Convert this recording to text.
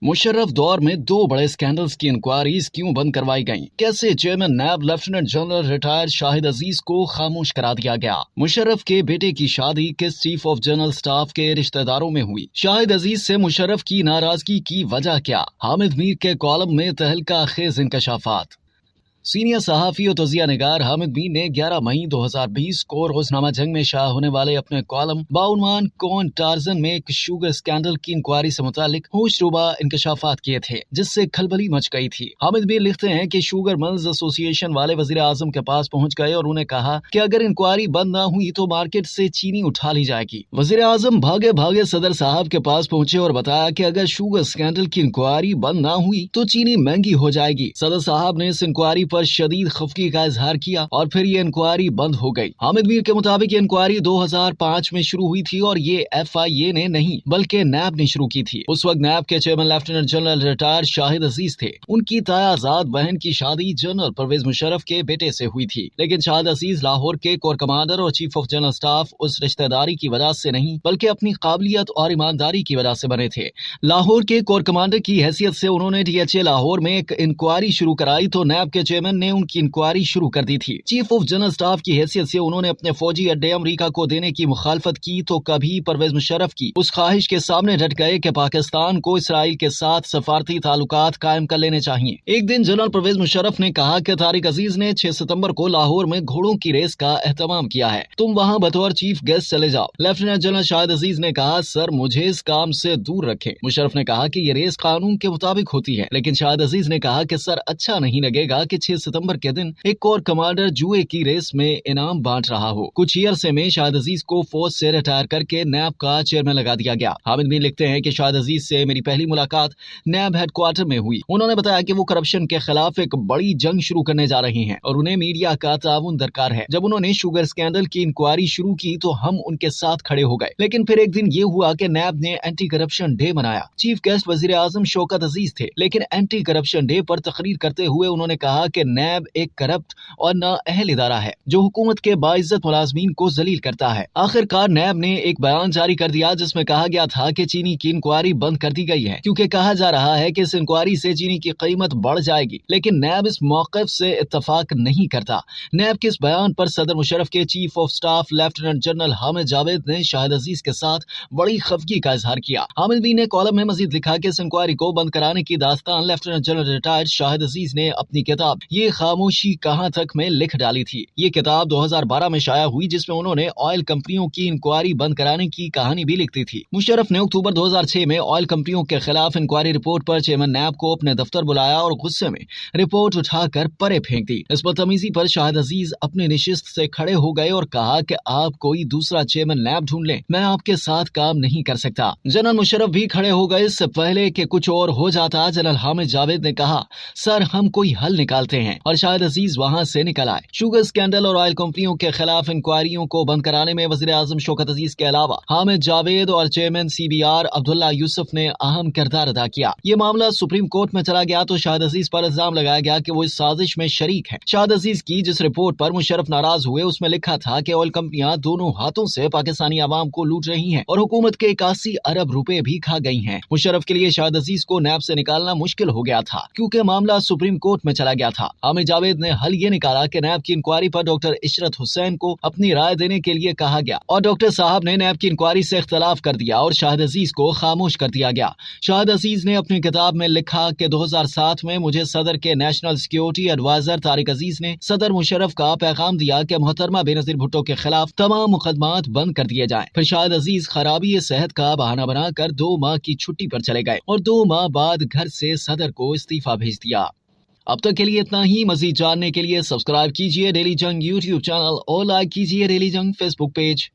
मुशर्रफ दौर में दो बड़े स्कैंडल्स की इंक्वायरीज क्यों बंद करवाई गईं? कैसे चेयरमैन नैब लेफ्टिनेंट जनरल रिटायर्ड शाहिद अजीज को खामोश करा दिया गया? मुशर्रफ के बेटे की शादी किस चीफ ऑफ जनरल स्टाफ के रिश्तेदारों में हुई? शाहिद अजीज से मुशर्रफ की नाराजगी की वजह क्या? हामिद मीर के कॉलम में तहलका खेज इंकशाफात। सीनियर सहाफी और तजिया निगार हामिद मीर ने 11 मई 2020 को रोजनामा जंग में शाया होने वाले अपने कॉलम बाउनवान कौन टार्जन में एक शुगर स्कैंडल की इंक्वायरी से मुतालिक होशरुबा इंकशाफात किए थे, जिससे खलबली मच गई थी। हामिद मीर लिखते हैं कि शुगर मिल्स एसोसिएशन वाले वजीर आजम के पास पहुंच गए और उन्हें कहा कि अगर इंक्वायरी बंद न हुई तो मार्केट से चीनी उठा ली जाएगी। वजीर आजम भागे भागे सदर साहब के पास पहुंचे और बताया कि अगर शुगर स्कैंडल की इंक्वायरी बंद न हुई तो चीनी महंगी हो जाएगी। सदर साहब ने इस इंक्वायरी पर शदीद खफगी का इजहार किया और फिर ये इंक्वायरी बंद हो गई। हामिद मीर के मुताबिक ये इंक्वायरी 2005 में शुरू हुई थी और ये FIA ने नहीं बल्कि नैब ने शुरू की थी। उस वक्त नैब के chairman lieutenant general retired Shahid Aziz थे। उनकी तायाजाद बहन की शादी जनरल परवेज मुशर्रफ के बेटे से हुई थी, लेकिन शाहिद अजीज लाहौर के कोर कमांडर और चीफ ऑफ जनरल स्टाफ उस रिश्तेदारी की वजह से नहीं बल्कि अपनी काबिलियत और ईमानदारी की वजह से बने थे। लाहौर के कोर कमांडर की हैसियत से उन्होंने DHA लाहौर में एक इंक्वायरी शुरू कराई तो नैब के चेयरमैन ने उनकी इंक्वायरी शुरू कर दी थी। चीफ ऑफ जनरल स्टाफ की हैसियत से उन्होंने अपने फौजी अड्डे अमेरिका को देने की मुखालफत की तो कभी परवेज मुशर्रफ की उस ख्वाहिश के सामने डट गए कि पाकिस्तान को इसराइल के साथ सफारती ताल्लुकात कायम कर लेने चाहिए। एक दिन जनरल परवेज मुशर्रफ ने कहा कि तारिक अजीज ने 6 सितंबर को लाहौर में घोड़ों की रेस का एहतमाम किया है, तुम वहां बतौर चीफ गेस्ट चले जाओ। लेफ्टिनेंट जनरल शाहिद अजीज ने कहा, सर मुझे इस काम से दूर रखें। मुशर्रफ ने कहा कि ये रेस कानून के मुताबिक होती है, लेकिन शाहिद अजीज ने कहा कि सर अच्छा नहीं लगेगा कि 6 सितंबर के दिन एक कोर कमांडर जुए की रेस में इनाम बांट रहा हो। कुछ ईयर से में शाहिद अजीज को फौज से रिटायर करके नैब का चेयरमैन लगा दिया गया। हामिद मीर लिखते हैं कि शाहिद अजीज से मेरी पहली मुलाकात नैब हेडक्वार्टर में हुई। उन्होंने बताया कि वो करप्शन के खिलाफ एक बड़ी जंग शुरू करने जा रहे हैं और उन्हें मीडिया का ताउन दरकार है। जब उन्होंने शुगर स्कैंडल की इंक्वायरी शुरू की तो हम उनके साथ खड़े हो गए, लेकिन फिर एक दिन ये हुआ कि नैब ने एंटी करप्शन डे मनाया। चीफ गेस्ट वजीर आजम शौकत अजीज थे, लेकिन एंटी करप्शन डे पर तकरीर करते हुए उन्होंने कहा कि नैब एक करप्ट और नाअहल इदारा है जो हुकूमत के बाइज्जत मुलाजमीन को जलील करता है। आखिरकार नैब ने एक बयान जारी कर दिया जिसमें कहा गया था कि चीनी की इंक्वायरी बंद कर दी गई है क्योंकि कहा जा रहा है कि इस इंक्वायरी से चीनी की कीमत बढ़ जाएगी, लेकिन नैब इस मौक़िफ़ से इत्तफाक नहीं करता। नैब के इस बयान पर सदर मुशर्रफ के chief of staff lieutenant general Hamid Javed ने शाहिद अजीज के साथ बड़ी खफगी का इजहार किया। हामिद मीर ने कॉलम में मजीद लिखा कि इस इंक्वायरी को बंद कराने की दास्तान लेफ्टिनेंट जनरल रिटायर्ड शाहिद अजीज ने अपनी किताब ये खामोशी कहाँ तक में लिख डाली थी। ये किताब 2012 में शाया हुई जिसमें उन्होंने ऑयल कंपनियों की इंक्वायरी बंद कराने की कहानी भी लिखी थी। मुशर्रफ ने अक्टूबर 2006 में ऑयल कंपनियों के खिलाफ इंक्वायरी रिपोर्ट पर चेयरमैन नैब को अपने दफ्तर बुलाया और गुस्से में रिपोर्ट उठाकर परे फेंक दी। इस बदतमीजी पर शाहिद अजीज अपनी निशिस्त से खड़े हो गए और कहा कि आप कोई दूसरा चेयरमैन नैब ढूंढ लें, मैं आपके साथ काम नहीं कर सकता। जनरल मुशर्रफ भी खड़े हो गए। इससे पहले कि कुछ और हो जाता जनरल हामिद जावेद ने कहा, सर हम कोई हल निकालते हैं, और शाहिद अजीज वहां से निकल आए। शुगर स्कैंडल और ऑयल कंपनियों के खिलाफ इंक्वायरियों को बंद कराने में वजीर आजम शौकत अजीज के अलावा हामिद जावेद और चेयरमैन CBR अब्दुल्ला यूसुफ ने अहम किरदार अदा किया। ये मामला सुप्रीम कोर्ट में चला गया तो शाहिद अजीज पर इल्जाम लगाया गया कि वो इस साजिश में शरीक है। शाहिद अजीज की जिस रिपोर्ट पर मुशर्रफ नाराज हुए उसमें लिखा था कि ऑयल कंपनियां दोनों हाथों से पाकिस्तानी आवाम को लूट रही हैं और हुकूमत के 81 अरब रुपए भी खा गई हैं। मुशर्रफ के लिए शाहिद अजीज को नैब से निकालना मुश्किल हो गया था क्योंकि मामला सुप्रीम कोर्ट में चला गया था। हामिद जावेद ने हल ये निकाला कि नैब की इंक्वायरी पर डॉक्टर इशरत हुसैन को अपनी राय देने के लिए कहा गया और डॉक्टर साहब ने नैब की इंक्वायरी से इख्तलाफ कर दिया और शाहिद अजीज को खामोश कर दिया गया। शाहिद अजीज ने अपनी किताब में लिखा कि 2007 में मुझे सदर के नेशनल सिक्योरिटी एडवाइजर तारिक अजीज ने सदर मुशर्रफ का पैगाम दिया कि मोहतरमा बेनजीर भुट्टो के खिलाफ तमाम मुकदमात बंद कर दिए जाएं। फिर शाहिद अजीज खराबी सेहत का बहाना बनाकर 2 माह की छुट्टी पर चले गए और 2 माह बाद घर से सदर को इस्तीफा भेज दिया। अब तक के लिए इतना ही। मजीद जानने के लिए सब्सक्राइब कीजिए डेली जंग YouTube चैनल और लाइक कीजिए डेली जंग Facebook पेज।